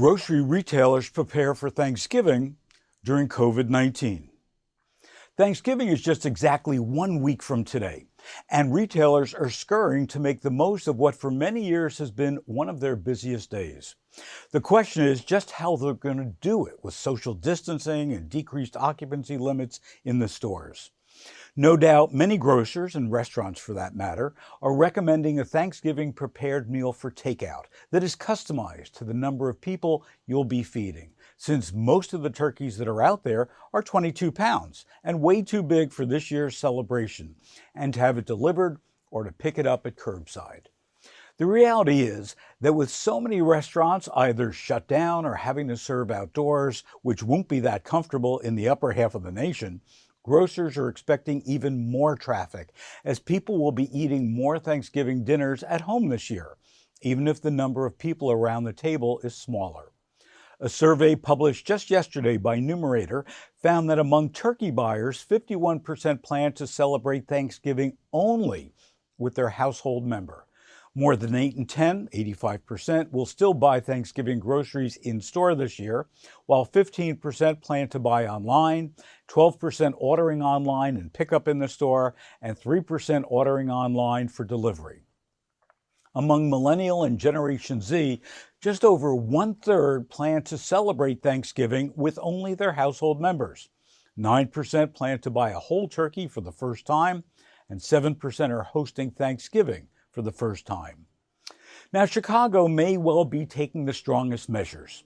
Grocery retailers prepare for Thanksgiving during COVID-19. Thanksgiving is just exactly 1 week from today, and retailers are scurrying to make the most of what for many years has been one of their busiest days. The question is just how they're going to do it with social distancing and decreased occupancy limits in the stores. No doubt many grocers and restaurants, for that matter, are recommending a Thanksgiving prepared meal for takeout that is customized to the number of people you'll be feeding, since most of the turkeys that are out there are 22 pounds and way too big for this year's celebration, and to have it delivered or to pick it up at curbside. The reality is that with so many restaurants either shut down or having to serve outdoors, which won't be that comfortable in the upper half of the nation, grocers are expecting even more traffic, as people will be eating more Thanksgiving dinners at home this year, even if the number of people around the table is smaller. A survey published just yesterday by Numerator found that among turkey buyers, 51% plan to celebrate Thanksgiving only with their household member. More than 8 in 10, 85%, will still buy Thanksgiving groceries in store this year, while 15% plan to buy online, 12% ordering online and pick up in the store, and 3% ordering online for delivery. Among Millennial and Generation Z, just over 1/3 plan to celebrate Thanksgiving with only their household members. 9% plan to buy a whole turkey for the first time, and 7% are hosting Thanksgiving for the first time. Now, Chicago may well be taking the strongest measures.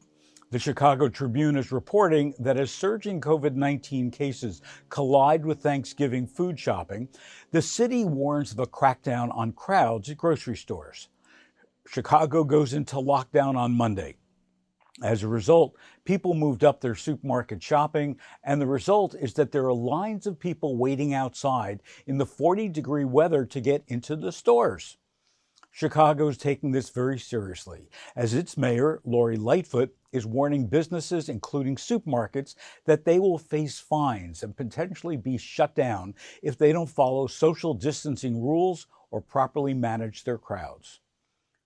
The Chicago Tribune is reporting that as surging COVID-19 cases collide with Thanksgiving food shopping, the city warns of a crackdown on crowds at grocery stores. Chicago goes into lockdown on Monday. As a result, people moved up their supermarket shopping, and the result is that there are lines of people waiting outside in the 40-degree weather to get into the stores. Chicago is taking this very seriously, as its mayor, Lori Lightfoot, is warning businesses, including supermarkets, that they will face fines and potentially be shut down if they don't follow social distancing rules or properly manage their crowds.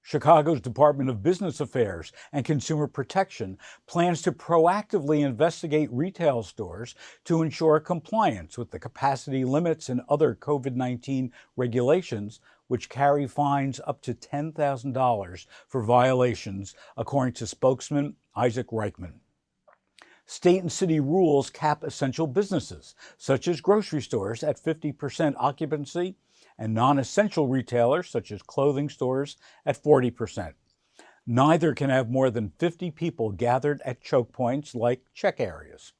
Chicago's Department of Business Affairs and Consumer Protection plans to proactively investigate retail stores to ensure compliance with the capacity limits and other COVID-19 regulations, which carry fines up to $10,000 for violations, according to spokesman Isaac Reichman. State and city rules cap essential businesses, such as grocery stores, at 50% occupancy, and non-essential retailers, such as clothing stores, at 40%. Neither can have more than 50 people gathered at choke points like check areas.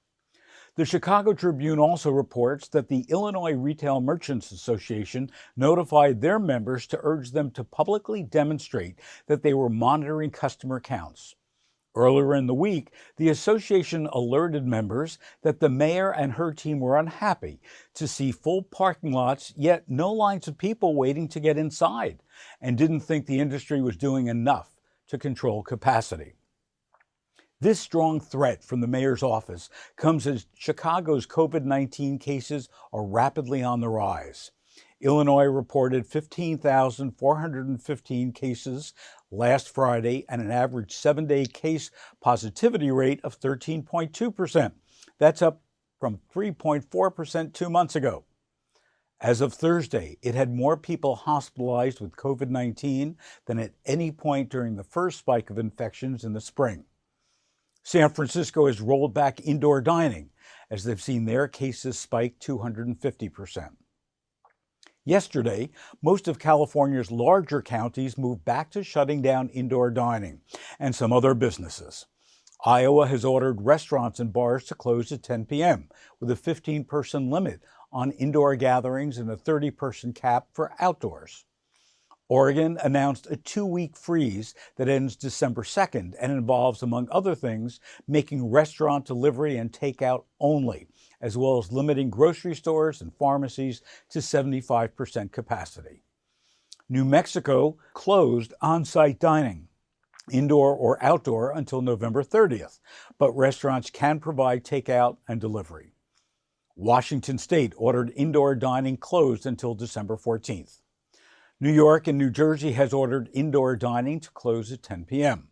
The Chicago Tribune also reports that the Illinois Retail Merchants Association notified their members to urge them to publicly demonstrate that they were monitoring customer counts. Earlier in the week, the association alerted members that the mayor and her team were unhappy to see full parking lots, yet no lines of people waiting to get inside, and didn't think the industry was doing enough to control capacity. This strong threat from the mayor's office comes as Chicago's COVID-19 cases are rapidly on the rise. Illinois reported 15,415 cases last Friday and an average 7-day case positivity rate of 13.2%. That's up from 3.4% 2 months ago. As of Thursday, it had more people hospitalized with COVID-19 than at any point during the first spike of infections in the spring. San Francisco has rolled back indoor dining as they've seen their cases spike 250%. Yesterday, most of California's larger counties moved back to shutting down indoor dining and some other businesses. Iowa has ordered restaurants and bars to close at 10 p.m. with a 15-person limit on indoor gatherings and a 30-person cap for outdoors. Oregon announced a 2-week freeze that ends December 2nd and involves, among other things, making restaurant delivery and takeout only, as well as limiting grocery stores and pharmacies to 75% capacity. New Mexico closed on-site dining, indoor or outdoor, until November 30th, but restaurants can provide takeout and delivery. Washington State ordered indoor dining closed until December 14th. New York and New Jersey has ordered indoor dining to close at 10 p.m.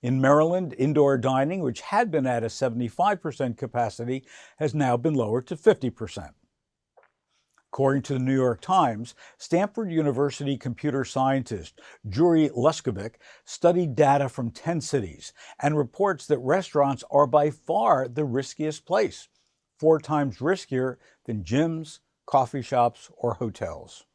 In Maryland, indoor dining, which had been at a 75% capacity, has now been lowered to 50%. According to the New York Times, Stanford University computer scientist Yuri Luskovic studied data from 10 cities and reports that restaurants are by far the riskiest place, 4 times riskier than gyms, coffee shops, or hotels.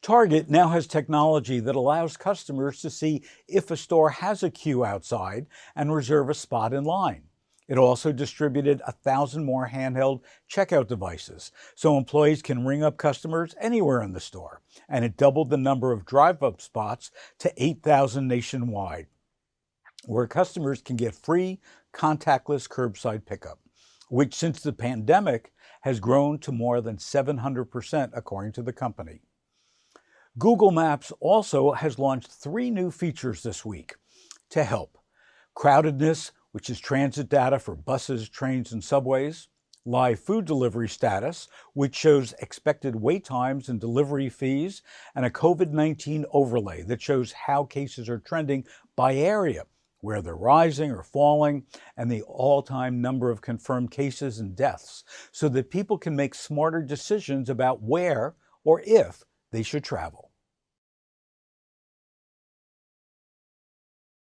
Target now has technology that allows customers to see if a store has a queue outside and reserve a spot in line. It also distributed 1,000 more handheld checkout devices, so employees can ring up customers anywhere in the store, and it doubled the number of drive-up spots to 8,000 nationwide, where customers can get free, contactless curbside pickup, which since the pandemic has grown to more than 700%, according to the company. Google Maps also has launched 3 new features this week to help: crowdedness, which is transit data for buses, trains, and subways; live food delivery status, which shows expected wait times and delivery fees; and a COVID-19 overlay that shows how cases are trending by area, where they're rising or falling, and the all-time number of confirmed cases and deaths, so that people can make smarter decisions about where or if they should travel.